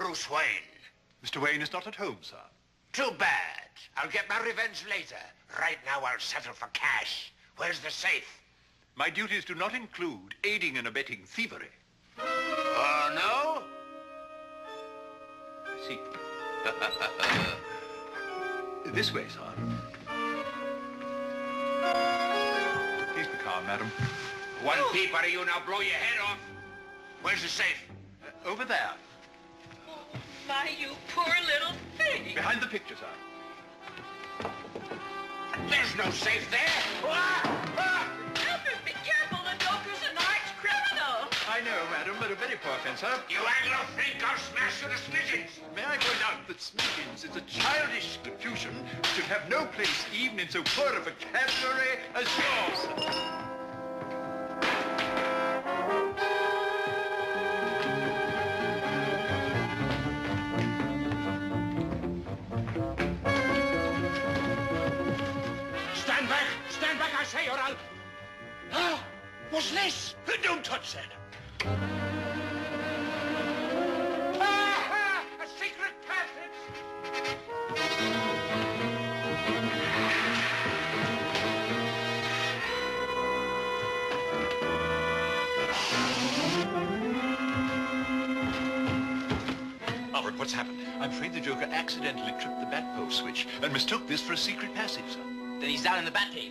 Bruce Wayne. Mr. Wayne is not at home, sir. Too bad. I'll get my revenge later. Right now, I'll settle for cash. Where's the safe? My duties do not include aiding and abetting thievery. Oh, no? I see. This way, sir. Please be calm, madam. One peep out of you, now blow your head off. Where's the safe? Over there. Oh, my, you poor little thing. Behind the picture, sir. There's no safe there. Alfred, be careful. The Joker's an arch criminal. I know, madam, but a very poor fencer. You Anglo think I'll smash you to smithereens? May I point out that Smiggins is a childish confusion which should have no place even in so poor a vocabulary as yours, sir. Stand back, I say, or I'll... Ah, what's this? Don't touch that. A secret passage. Alfred, what's happened? I'm afraid the Joker accidentally tripped the Batpole switch and mistook this for a secret passage, sir. Then he's down in the Batcave.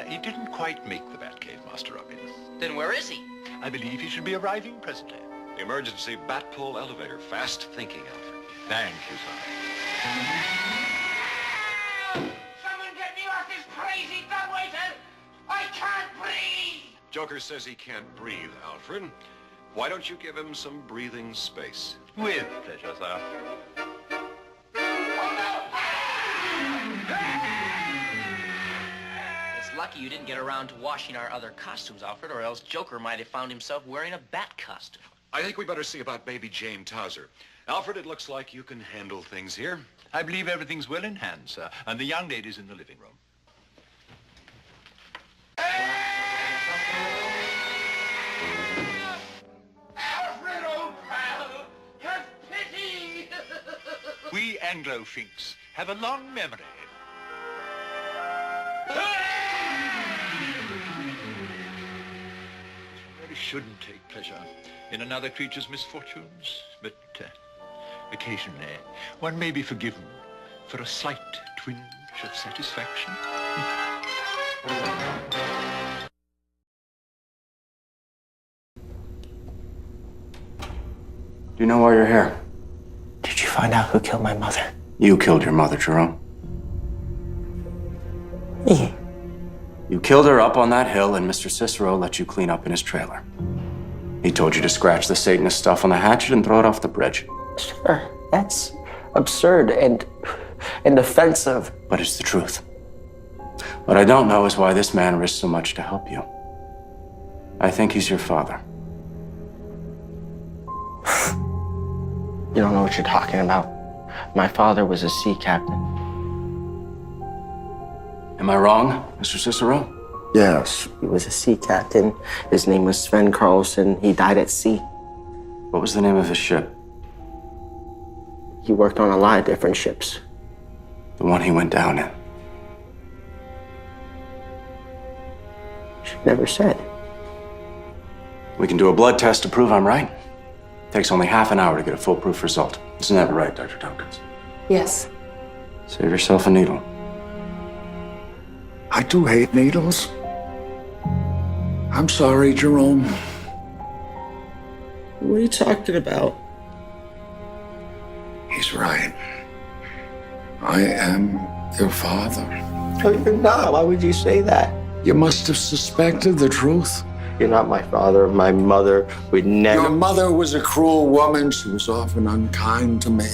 He didn't quite make the Batcave, Master Robin. Then where is he? I believe he should be arriving presently. Emergency Batpole elevator. Fast thinking, Alfred. Thank you, sir. Someone get me off this crazy dumbwaiter! I can't breathe! Joker says he can't breathe, Alfred. Why don't you give him some breathing space? With pleasure, sir. It's lucky you didn't get around to washing our other costumes, Alfred, or else Joker might have found himself wearing a bat costume. I think we better see about baby Jane Towser. Alfred, it looks like you can handle things here. I believe everything's well in hand, sir, and the young lady's in the living room. Alfred, old pal, have pity! We Anglo-Finks have a long memory. Really shouldn't take pleasure in another creature's misfortunes, but occasionally one may be forgiven for a slight twinge of satisfaction. Do you know why you're here? Did you find out who killed my mother? You killed your mother, Jerome. Me? You killed her up on that hill, and Mr. Cicero let you clean up in his trailer. He told you to scratch the Satanist stuff on the hatchet and throw it off the bridge. Sure, that's absurd and offensive. But it's the truth. What I don't know is why this man risked so much to help you. I think he's your father. You don't know what you're talking about. My father was a sea captain. Am I wrong, Mr. Cicero? Yes. He was a sea captain. His name was Sven Carlson. He died at sea. What was the name of his ship? He worked on a lot of different ships. The one he went down in. She never said. We can do a blood test to prove I'm right. Takes only half an hour to get a foolproof result. Isn't that right, Dr. Tompkins? Yes. Save yourself a needle. I do hate needles. I'm sorry, Jerome. What are you talking about? He's right. I am your father. No, you're not. Why would you say that? You must have suspected the truth. You're not my father. My mother would never... Your mother was a cruel woman. She was often unkind to me.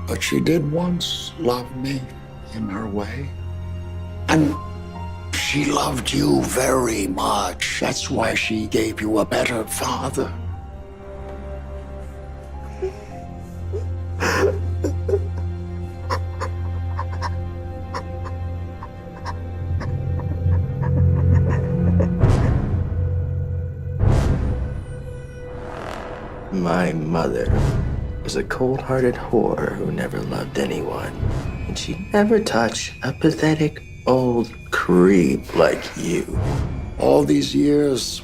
But she did once love me in her way. And she loved you very much. That's why she gave you a better father. My mother was a cold-hearted whore who never loved anyone. And she'd never touch a pathetic old creep like you. All these years,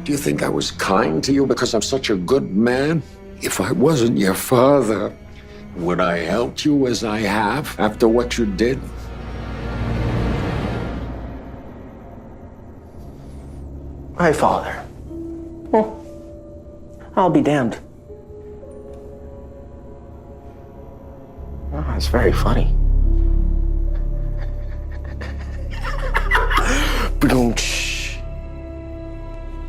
do you think I was kind to you because I'm such a good man? If I wasn't your father, would I help you as I have after what you did? My father. Well, I'll be damned. Oh, it's very funny. Boom-ch.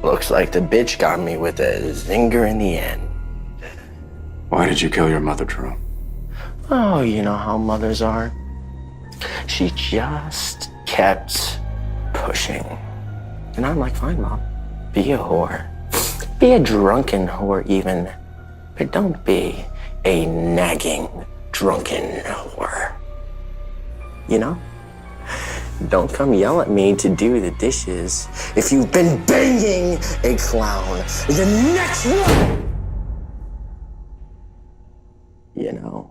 Looks like the bitch got me with a zinger in the end. Why did you kill your mother, Drew? Oh, you know how mothers are. She just kept pushing. And I'm like, fine, Mom. Be a whore. Be a drunken whore even. But don't be a nagging, drunken whore. You know? Don't come yell at me to do the dishes if you've been banging a clown. The next one! You know.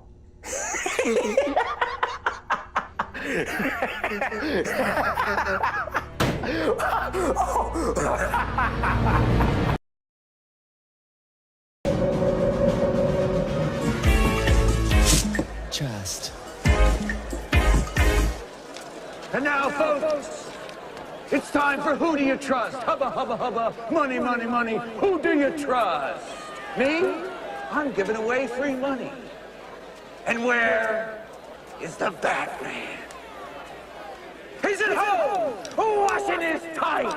Trust. And now, folks, it's time for Who Do You Trust? Hubba, hubba, hubba, money, money, money. Who do you trust? Me? I'm giving away free money. And where is the Batman? He's at home, washing his tights.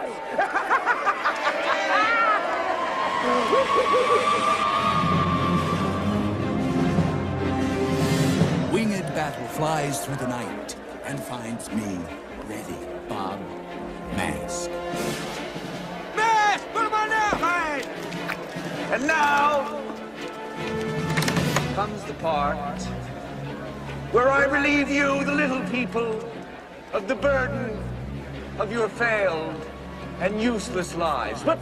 Winged battle flies through the night and finds me ready, Bob Mask. Mask, put him on now, hey! And now comes the part where I relieve you, the little people, of the burden of your failed and useless lives. But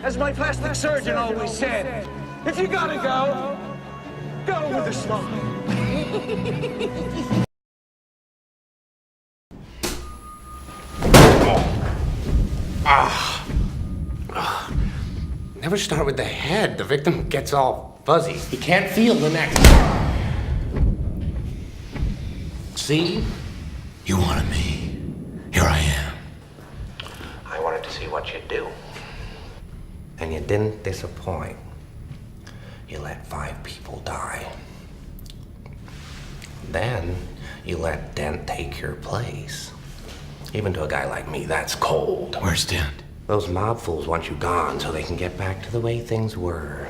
as my plastic surgeon always said, if you gotta go, go with a smile. Never start with the head. The victim gets all fuzzy. He can't feel the neck. See? You wanted me. Here I am. I wanted to see what you'd do. And you didn't disappoint. You let 5 people die. Then you let Dent take your place. Even to a guy like me, that's cold. Where's Dent? Those mob fools want you gone so they can get back to the way things were.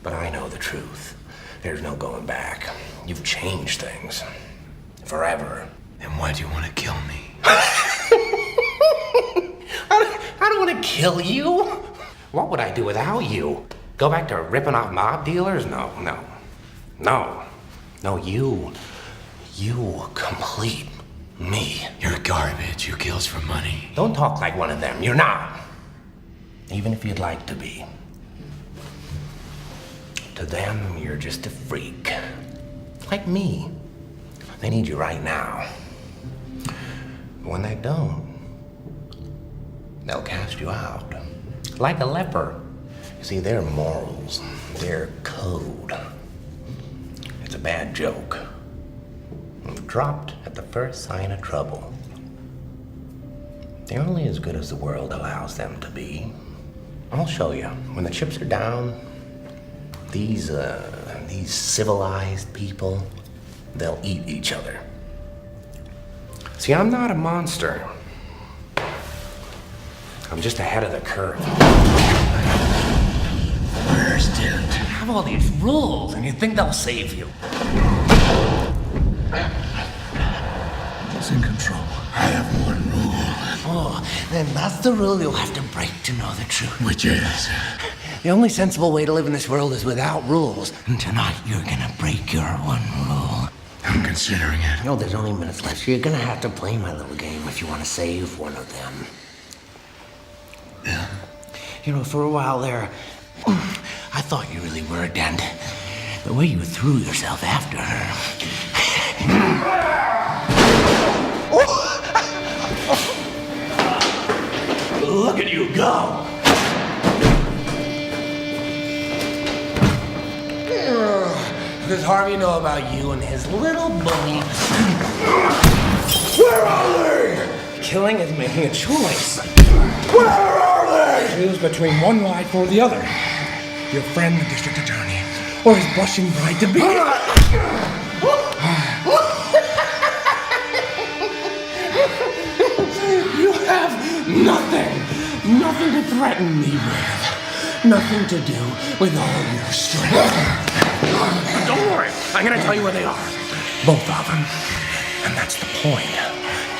But I know the truth. There's no going back. You've changed things. Forever. Then why do you want to kill me? I don't want to kill you. What would I do without you? Go back to ripping off mob dealers? No. No, you complete me. You're garbage. You kills for money. Don't talk like one of them. You're not. Even if you'd like to be. To them, you're just a freak. Like me. They need you right now. But when they don't, they'll cast you out. Like a leper. You see, their morals, their code. It's a bad joke. Dropped at the first sign of trouble. They're only as good as the world allows them to be. I'll show you. When the chips are down, these civilized people, they'll eat each other. See, I'm not a monster. I'm just ahead of the curve. Where's Dent? You have all these rules, and you think they'll save you. He's in control. I have one rule. Oh, then that's the rule you'll have to break to know the truth. Which is? The only sensible way to live in this world is without rules. And tonight, you're gonna break your one rule. I'm considering it. No, there's only minutes left, so you're gonna have to play my little game if you want to save one of them. Yeah? You know, for a while there, I thought you really were, Dent. The way you threw yourself after her. Look at you go! Does Harvey know about you and his little bully? Where are they? Killing is making a choice. Where are they? Choose between one life or the other. Your friend, the district attorney, or his blushing bride-to-be. You have nothing to threaten me with. Nothing to do with all your strength. Don't worry, I'm gonna tell you where they are. Both of them. And that's the point.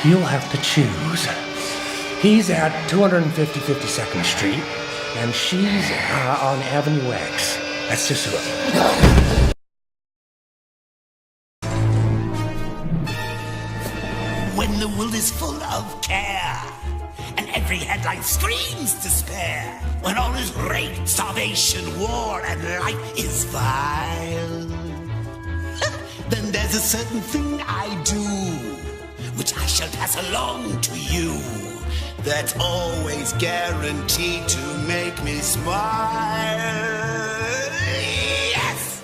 You'll have to choose. He's at 250 52nd Street, and she's on Avenue X. That's just who. When the world is full of care, and every headline screams despair, when all is rape, starvation, war, and life is vile, then there's a certain thing I do, which I shall pass along to you, that's always guaranteed to make me smile. Yes!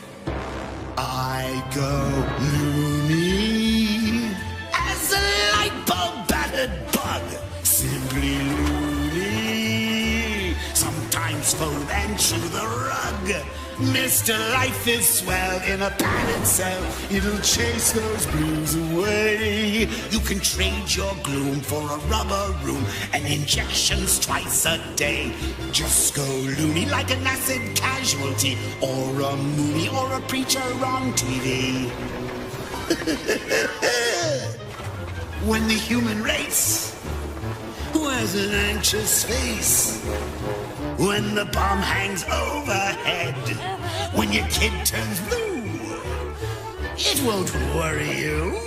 I go loony as a light bulb battered bug. Simply loony. Sometimes fold and chew the rug. Mr. Life is swell in a padded cell. It'll chase those blues away. You can trade your gloom for a rubber room and injections twice a day. Just go loony like an acid casualty, or a movie or a preacher on TV. When the human race wears an anxious face, when the bomb hangs overhead, when your kid turns blue, it won't worry you.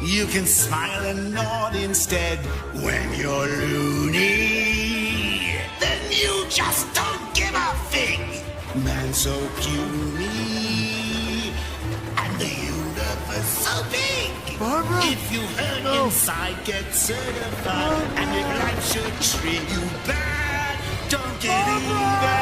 You can smile and nod instead. When you're loony, then you just don't give a fig. Man so puny, and the universe so big. Barbara? If you hurt inside, get certified. And if life should treat you bad, don't get even.